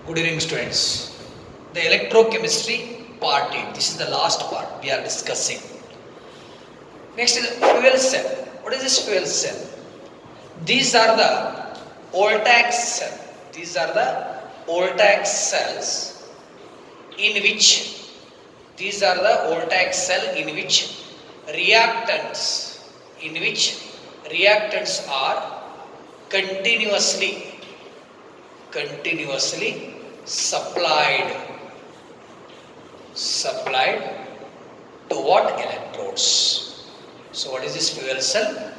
Good evening, students. The electrochemistry part 8. This is the last part we are discussing. Next is fuel cell. What is this fuel cell? These are the Voltaic cell. These are the Voltaic cells in which reactants in which reactants are continuously supplied to what electrodes. So what is this fuel cell?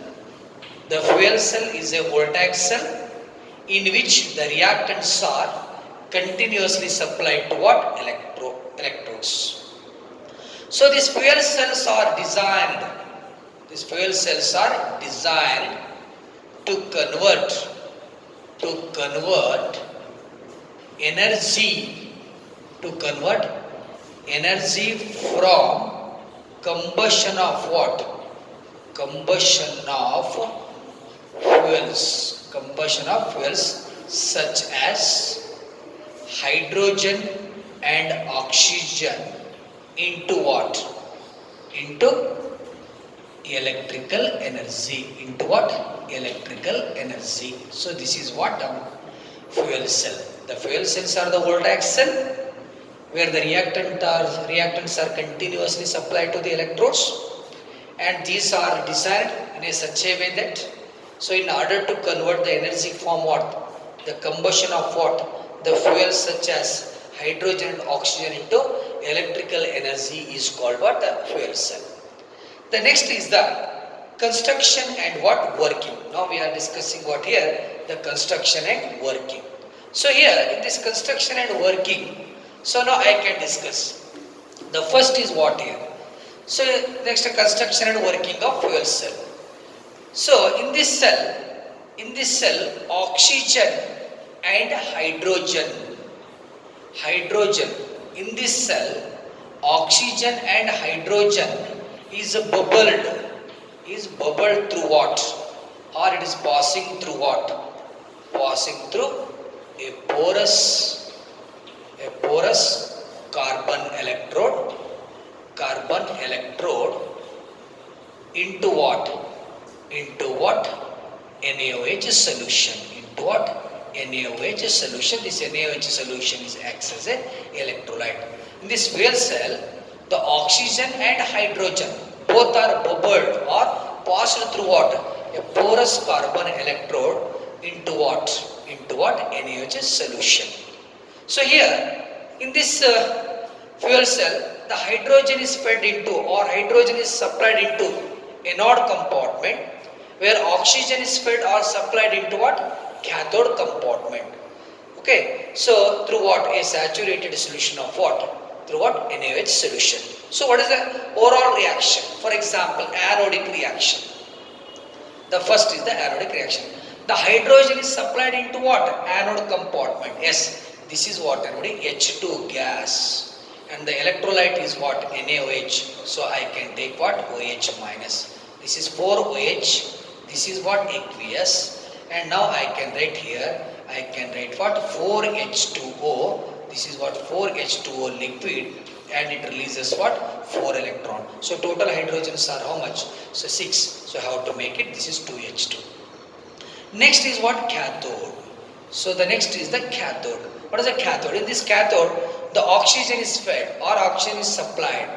The fuel cell is a Voltaic cell in which the reactants are continuously supplied to what electrodes. So these fuel cells are designed to convert energy from combustion of what? Combustion of fuels such as hydrogen and oxygen into what? Into electrical energy. So this is what fuel cell. The fuel cells are the Voltaic cell where the reactants are continuously supplied to the electrodes, and these are designed in a such a way that, so in order to convert the energy from what? The combustion of what? The fuels such as hydrogen and oxygen into electrical energy is called what? The fuel cell. The next is the construction and what? Working. Now we are discussing what here? The construction and working. So here in this construction and working, so now I can discuss. The first is what here? So next construction and working of fuel cell. So in this cell, oxygen and hydrogen. In this cell, oxygen and hydrogen is bubbled through what? Or it is passing through what? Passing through a porous carbon electrode into what? NaOH solution. NaOH solution. This NaOH solution acts as an electrolyte. In this fuel cell, the oxygen and hydrogen both are bubbled or passed through what? A porous carbon electrode into what? NaOH solution. So here in this fuel cell, the hydrogen is fed into, or hydrogen is supplied into anode compartment, where oxygen is fed or supplied into what? Cathode compartment. Okay, so through what? A saturated solution of what? Through what? NaOH solution. So what is the overall reaction? For example, anodic reaction. The first is the anodic reaction. The hydrogen is supplied into what? Anode compartment. Yes, this is what? H2 gas. And the electrolyte is what? NaOH. So I can take what? OH minus. This is 4OH. This is what? Aqueous. And now I can write here. I can write what? 4H2O. This is what? 4H2O liquid. And it releases what? 4 electron. So total hydrogens are how much? So 6. So how to make it? This is 2H2. Next is what? Cathode. So the next is the cathode. What is a cathode? In this cathode, the oxygen is fed or oxygen is supplied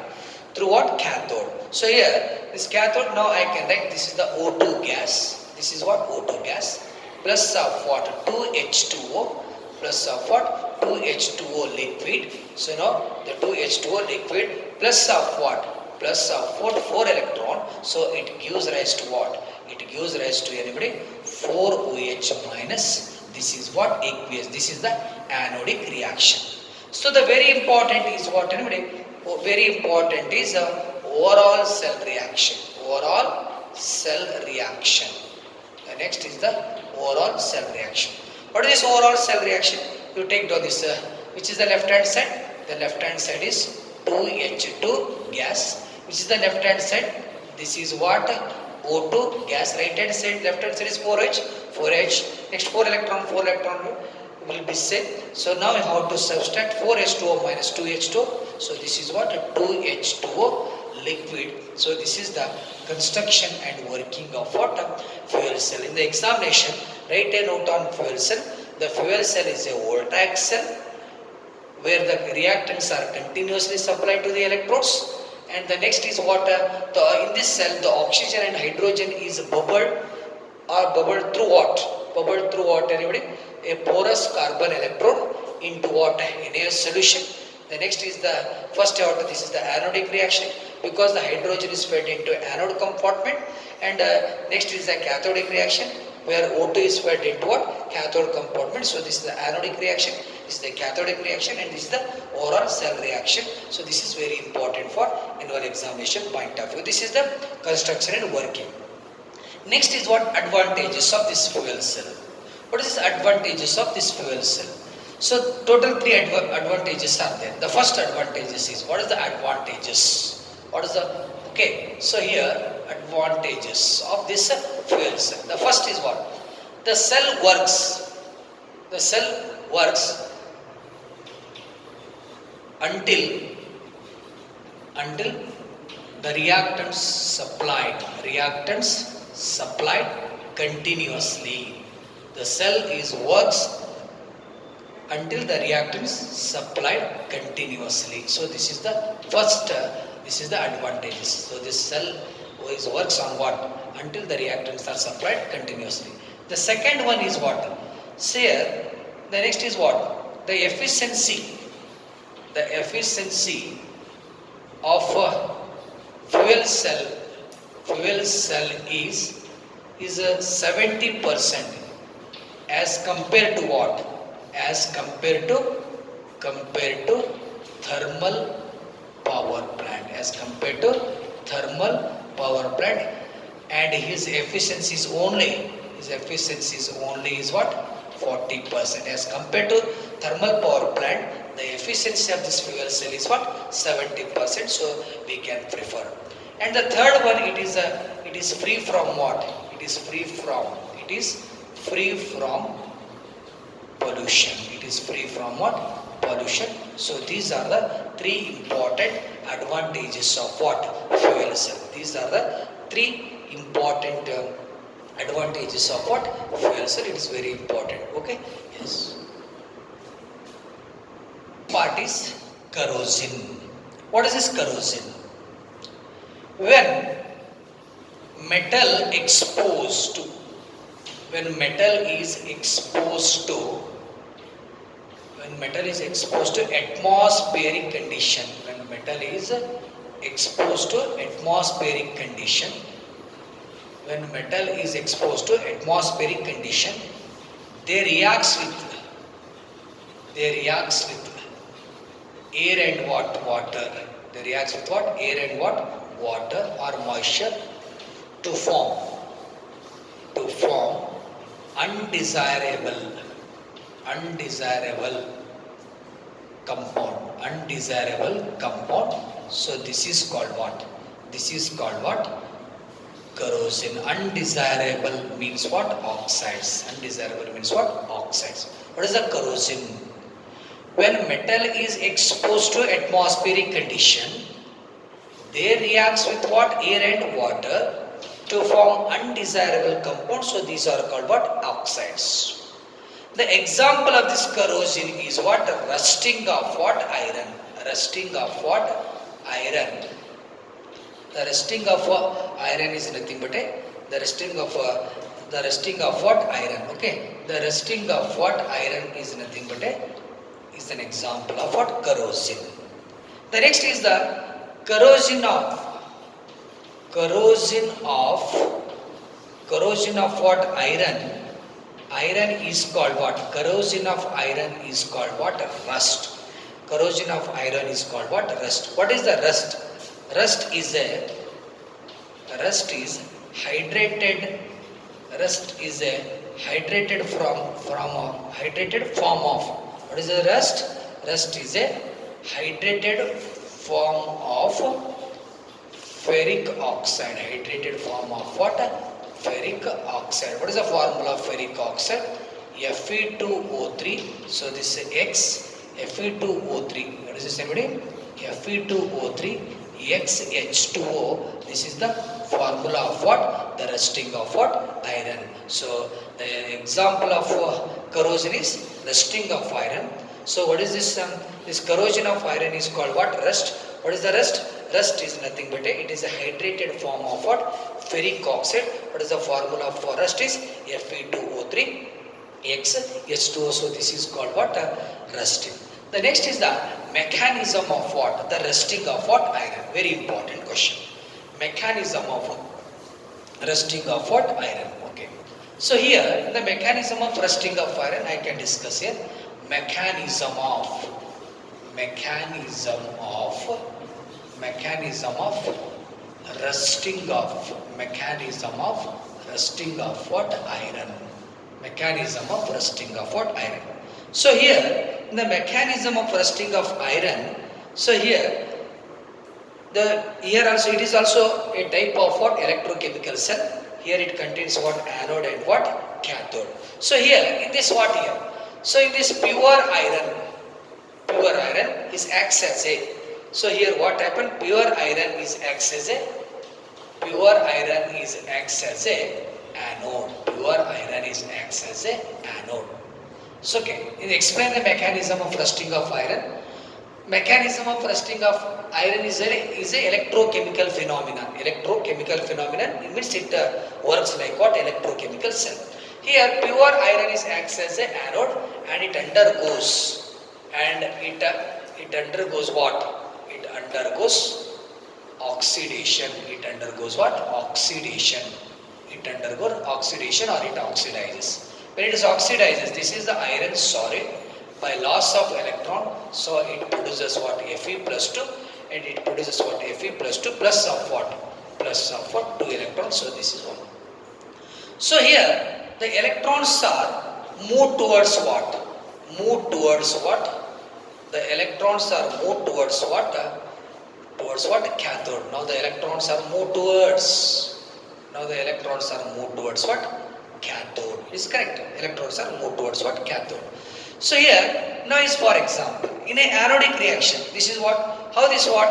through what? Cathode. So here, this cathode, now I can write this is the O2 gas. This is what? O2 gas. Plus of what? 2H2O. Plus of what? 2H2O liquid. So now the 2H2O liquid plus of what? Plus of 4 electron. So it gives rise to what? It gives rise to anybody? 4OH minus. This is what? Aqueous. This is the anodic reaction. So the very important is what? Anybody? Very important is overall cell reaction. The next is the overall cell reaction. What is this overall cell reaction? You take down this, which is the left hand side? The left hand side is 2H2 gas, which is the left hand side. This is what? O2 gas. Right hand side, left hand side is 4H. Next 4 electron. will be set. So now how to subtract 4H2O minus 2H2O. So this is what? 2H2O liquid. So this is the construction and working of what? Fuel cell. In the examination, write a note on fuel cell. The fuel cell is a Voltaic cell where the reactants are continuously supplied to the electrodes. And the next is water. In this cell, the oxygen and hydrogen is bubbled through what? Bubbled through what, anybody? A porous carbon electrode into what? NaOH solution. The next is the first order. This is the anodic reaction because the hydrogen is fed into anode compartment. And next is the cathodic reaction where O2 is fed into what? Cathode compartment. So this is the anodic reaction, this is the cathodic reaction, and this is the overall cell reaction. So this is very important for annual examination point of view. This is the construction and working. Next is what? Advantages of this fuel cell. What is the advantages of this fuel cell? So total 3 advantages are there. The first advantages is, what is the advantages? What is the, okay, so here advantages of this fuel cell. The first is what? The cell works. The cell works until the reactants supplied continuously. The cell works until the reactants supplied continuously. So this is the first, this is the advantages. So this cell works on what? Until the reactants are supplied continuously. The second one is what? Say, the next is what? The efficiency. The efficiency of fuel cell is 70% as compared to what? As compared to thermal power plant. As compared to thermal power plant, and his efficiency is only is what? 40%. As compared to thermal power plant, the efficiency of this fuel cell is what? 70%. So we can prefer. And the third one, it is free from what? It is free from pollution. It is free from what? Pollution. So these are the 3 important advantages of what? Fuel cell. These are the 3 important advantages of what? Fuel cell. It is very important. Okay? Yes. Part is kerosene. What is this kerosene? When metal is exposed to atmospheric condition, they reacts with air and what? Water. They reacts with what? Air and what? Water or moisture to form undesirable compound. So this is called what? Kerosene. Undesirable means what? Oxides. Undesirable means what? Oxides. What is the kerosene? When metal is exposed to atmospheric condition, they reacts with what? Air and water to form undesirable compounds. So these are called what? Oxides. The example of this kerosene is what? Rusting of what? Iron. Rusting of what? Iron. The rusting of iron is nothing but the rusting of what? Iron. Okay. The rusting of what? Iron is nothing but is an example of what? Kerosene. The next is the corrosion of what? Iron. Iron is called what? Corrosion of iron is called what? Rust. Corrosion of iron is called what? Rust. What is the rust? Rust is hydrated. Rust is a hydrated form of. What is the rust? Rust is a hydrated form of ferric oxide. Hydrated form of what? Ferric oxide. What is the formula of ferric oxide? Fe2O3. So this is X Fe2O3. What is this, anybody? Fe2O3 XH2O. This is the formula of what? The rusting of what? Iron. So the example of corrosion is rusting of iron. So what is this? This corrosion of iron is called what? Rust. What is the rust? Rust is nothing but it is a hydrated form of what? Ferric oxide. What is the formula for rust is Fe2O3 X H2O. So this is called what? Rusting. The next is the mechanism of what? The rusting of what? Iron. Very important question. Mechanism of rusting of what? Iron. Okay. So here the mechanism of rusting of iron I can discuss here. Mechanism of rusting of what? Iron. Mechanism of rusting of what? Iron. So here the mechanism of rusting of iron. So here also it is also a type of what? Electrochemical cell. Here it contains what? Anode and what? Cathode. So here in this what here? So in this pure iron is acts as a. So here what happened? Pure iron is acts as a anode. Pure iron is acts as a anode. So okay, explain the mechanism of rusting of iron. Mechanism of rusting of iron is a electrochemical phenomenon. Electrochemical phenomenon, it means it works like what? Electrochemical cell. Here pure iron is acts as a anode and it undergoes what? It undergoes oxidation. It undergoes what? Oxidation. It undergoes oxidation or it oxidizes. When it is oxidizes, this is the iron solid by loss of electron. So it produces what? Fe plus 2 and it produces what? Fe plus 2 plus of what? Plus of what? 2 electrons. So this is one. So here the electrons are move towards what? The electrons are moved towards what? Towards what? Cathode. Now the electrons are moved towards what? Cathode. Is correct. Electrons are moved towards what? Cathode. So here now is for example in a anodic reaction. This is what? How this what?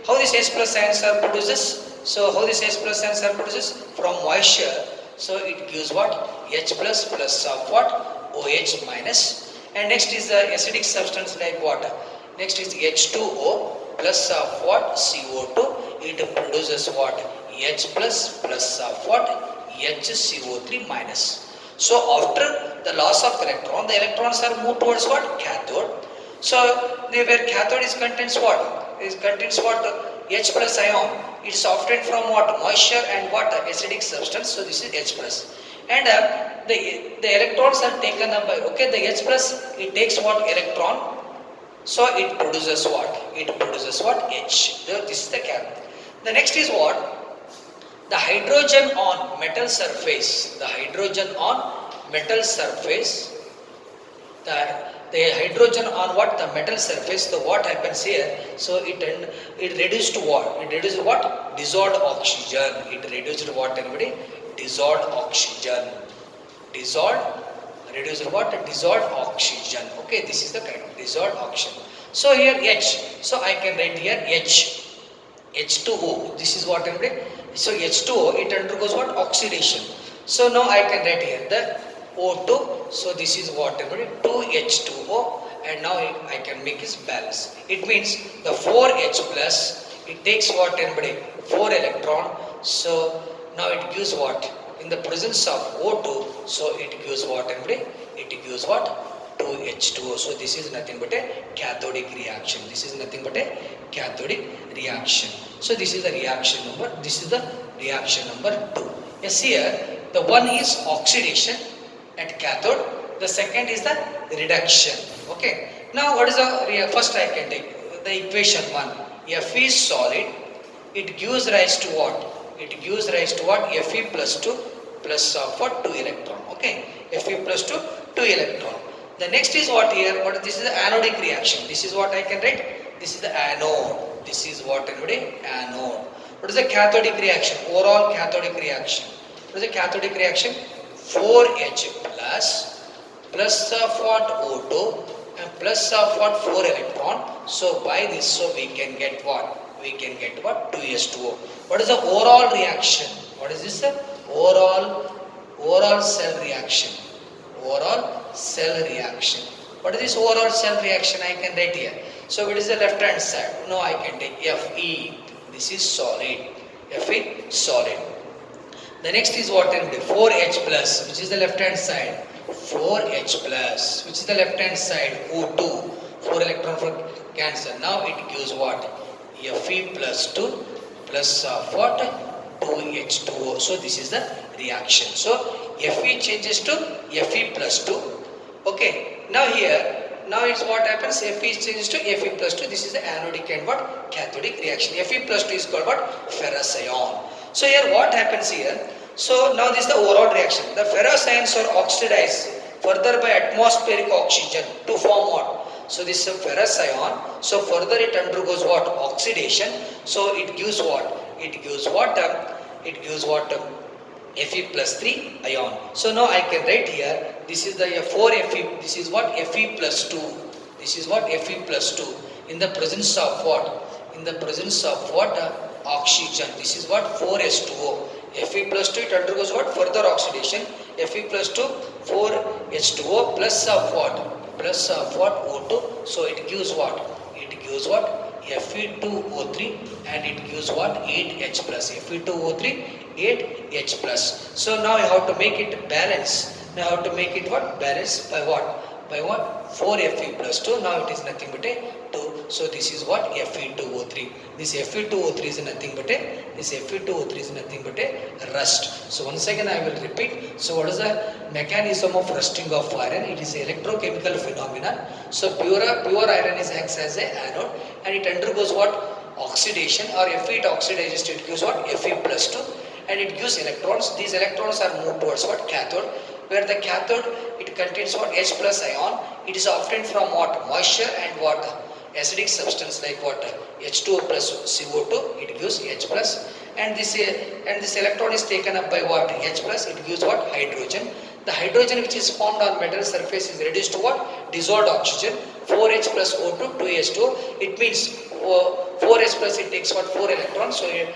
How this H plus ions are produces? So how this H plus ions are produces? From moisture. So it gives what? H plus plus of what? OH minus. And next is the acidic substance like water. Next is H2O plus of what? CO2. It produces what? H plus plus of what? HCO3 minus. So after the loss of electron, the electrons are moved towards what? Cathode. So where cathode is contains what? It contains what? H plus ion. It's obtained from what? Moisture and what? Acidic substance. So this is H plus. And the electrons are taken up by, okay, the H plus, it takes what? Electron. So it produces what? It produces what? H. This is the cap. The next is what? The hydrogen on metal surface. The hydrogen on metal surface. The hydrogen on what? The metal surface. So what happens here? So it reduced to what? It reduced what? Dissolved oxygen. It reduced what, everybody? Dissolved oxygen. Reduced what? Dissolved oxygen. Okay, this is the kind of dissolved oxygen. So here H. So I can write here H2O. This is what, everybody? So H2O, it undergoes what? Oxidation. So now I can write here the O2. So this is what, everybody? 2H2O. And now I can make this balance. It means the 4H plus, it takes what, everybody? 4 electron. So now it gives what? In the presence of O2, so it gives what, everybody? It gives what? 2H2O. So this is nothing but a cathodic reaction. This is nothing but a cathodic reaction. So this is the reaction number. This is the reaction number 2. Yes, here the one is oxidation at cathode. The second is the reduction. Okay. Now what is the first I can take the equation 1. Fe is solid. It gives rise to what? It gives rise to what? Fe plus 2 plus of what? 2 electron. Okay. Fe plus 2 electron. The next is what here? What? This is the anodic reaction. This is what I can write. This is the anode. This is what, everybody? Anode. What is the cathodic reaction? Overall cathodic reaction. What is the cathodic reaction? 4H plus of what O2 and plus of what 4 electron. So by this, so we can get what? We can get what? 2S2O. What is the overall reaction? What is this? Overall cell reaction. Overall cell reaction. What is this overall cell reaction? I can write here. So it is the left hand side. No, I can take Fe. This is solid. Fe solid. The next is what I do? 4H plus, which is the left hand side. 4H plus, which is the left hand side. O2. 4 electron for cancer. Now it gives what? Fe plus 2 plus of what? 2H2O. So this is the reaction. So Fe changes to Fe plus 2. Okay. Now here, now it's what happens? Fe changes to Fe plus 2. This is the anodic and what? Cathodic reaction. Fe plus 2 is called what? Ferrous ion. So here what happens here? So now this is the overall reaction. The ferrous ions are oxidized further by atmospheric oxygen to form what? So this is a ferrous ion. So further it undergoes what? Oxidation. So it gives what? It gives what? It gives what? Fe plus 3 ion. So now I can write here, this is the 4Fe, this is what? Fe plus 2. This is what? Fe plus 2. In the presence of what? In the presence of what? Oxygen. This is what? 4H2O. Fe plus 2, it undergoes what? Further oxidation. Fe plus 2, 4H2O plus of what? Plus of what? O2. So it gives what? It gives what? Fe2O3 and it gives what? 8H plus. Fe2O3, 8H plus. So now you have to make it balance. Now you have to make it what? Balance by what? By what? 4Fe plus 2. Now it is nothing but a 2. So this is what? Fe2O3. This Fe2O3 is nothing but a, this Fe2O3 is nothing but a rust. So once again I will repeat. So what is the mechanism of rusting of iron? It is an electrochemical phenomenon. So pure iron is acts as a anode and it undergoes what? Oxidation, or Fe it oxidizes to it gives what? Fe plus 2 and it gives electrons. These electrons are moved towards what? Cathode. Where the cathode, it contains what? H plus ion. It is obtained from what? Moisture and water. Acidic substance like water. H2O plus CO2, it gives H plus. And this electron is taken up by what? H plus, it gives what? Hydrogen. The hydrogen which is formed on metal surface is reduced to what? Dissolved oxygen. 4H plus O2, 2H2O. It means 4H plus, it takes what? 4 electrons. So in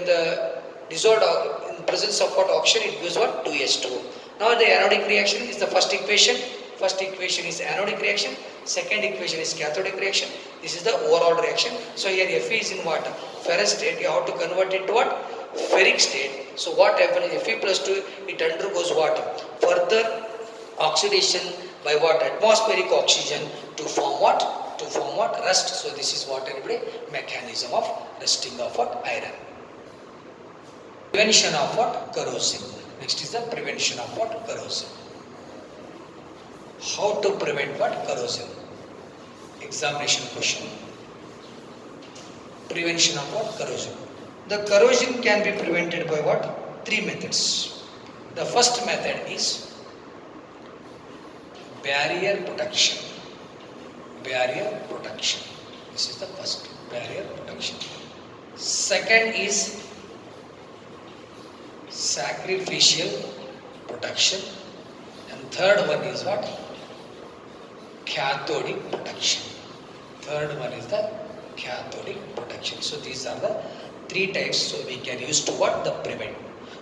the dissolved, in the presence of what? Oxygen, it gives what? 2H2O. Now the anodic reaction is the first equation. First equation is anodic reaction. Second equation is cathodic reaction. This is the overall reaction. So here Fe is in what? Ferrous state. You have to convert it to what? Ferric state. So what happens? Fe plus 2, it undergoes what? Further oxidation by what? Atmospheric oxygen to form what? To form what? Rust. So this is what everybody? Mechanism of rusting of what? Iron. Prevention of what? Corrosion. Next is the prevention of what? Corrosion. How to prevent what? Corrosion. Examination question. Prevention of what? Corrosion. The corrosion can be prevented by what? 3 methods. The first method is barrier protection. Barrier protection. This is the first. Barrier protection. Second is sacrificial protection, and third one is what? Cathodic protection. Third one is the cathodic protection. So these are the 3 types. So we can use to what? The prevent.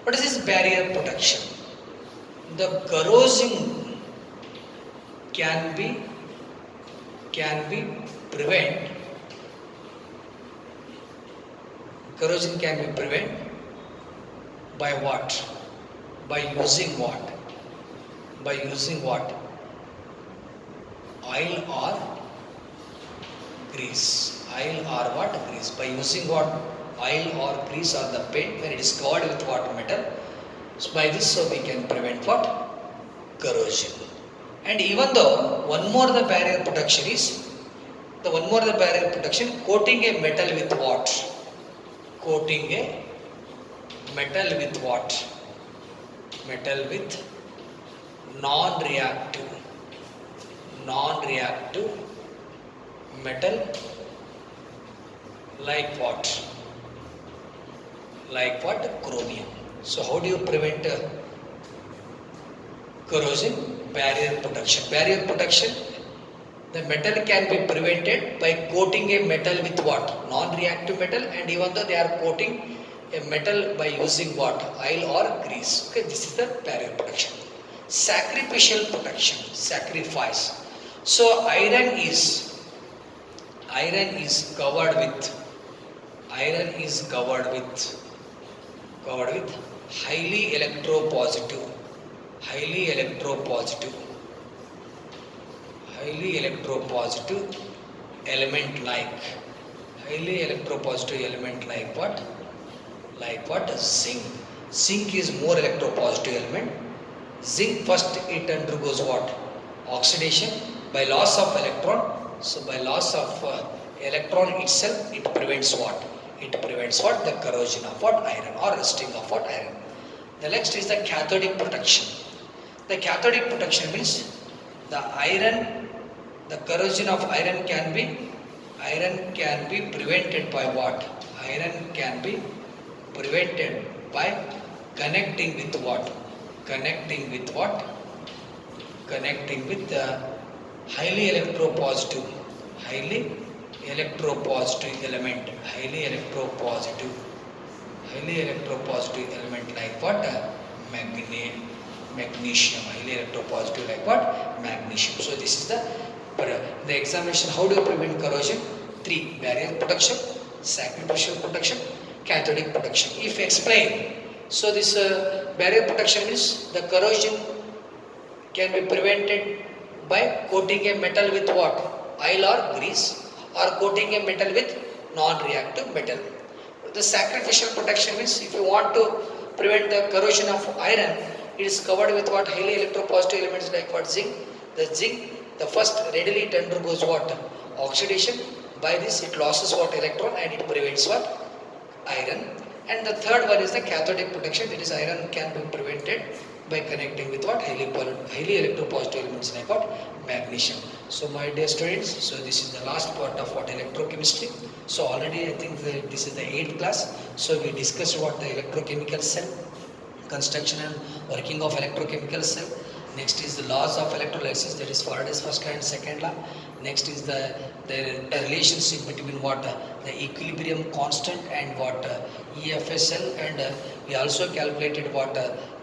What is this barrier protection? The corrosion can be prevent. Corrosion can be prevent by what? By using what? By using what? Oil or grease. Oil or what? Grease. By using what? Oil or grease on the paint when it is covered with what? Metal. So by this, so we can prevent what? Corrosion. And even though one more the barrier protection is, coating a metal with what? Coating a metal with what? Metal with non-reactive metal like what? Like what? Chromium. So how do you prevent Corrosion, barrier protection. Barrier protection, the metal can be prevented by coating a metal with what? Non-reactive metal, and even though they are coating a metal by using what? Oil or grease. Okay, this is the barrier protection. Sacrificial protection, sacrifice. So iron is covered with highly electropositive, highly electropositive, highly electropositive element like, highly electropositive element like what? Like what? Zinc. Zinc is more electropositive element. Zinc first it undergoes what? Oxidation by loss of electron. So by loss of electron itself, it prevents what? It prevents what? The corrosion of what? Iron, or rusting of what? Iron. The next is the cathodic protection. The cathodic protection means the iron, the corrosion of iron can be prevented by what? Iron can be prevented by connecting with what? Connecting with what? Connecting with the highly electropositive, highly electropositive element, highly electropositive element like what? Magnesium, highly electropositive like what? Magnesium. So this is the examination. How do you prevent corrosion? 3: barrier protection, sacrificial protection, cathodic protection. If explain, so this barrier protection means the corrosion can be prevented by coating a metal with what? Oil or grease, or coating a metal with non-reactive metal. The sacrificial protection means if you want to prevent the corrosion of iron, it is covered with what? Highly electropositive elements like what? Zinc. The zinc, the first readily it undergoes what? Oxidation. By this it loses what? Electron, and it prevents what? Iron. And the third one is the cathodic protection, that is iron can be prevented by connecting with what? Highly electropositive elements like what? Magnesium. So my dear students, so this is the last part of what? Electrochemistry. So already I think this is the 8th class. So we discussed what? The electrochemical cell, construction and working of electrochemical cell. Next is the laws of electrolysis, that is Faraday's first law and second law. Next is the relationship between what? The equilibrium constant and what? EFSL, and we also calculated what?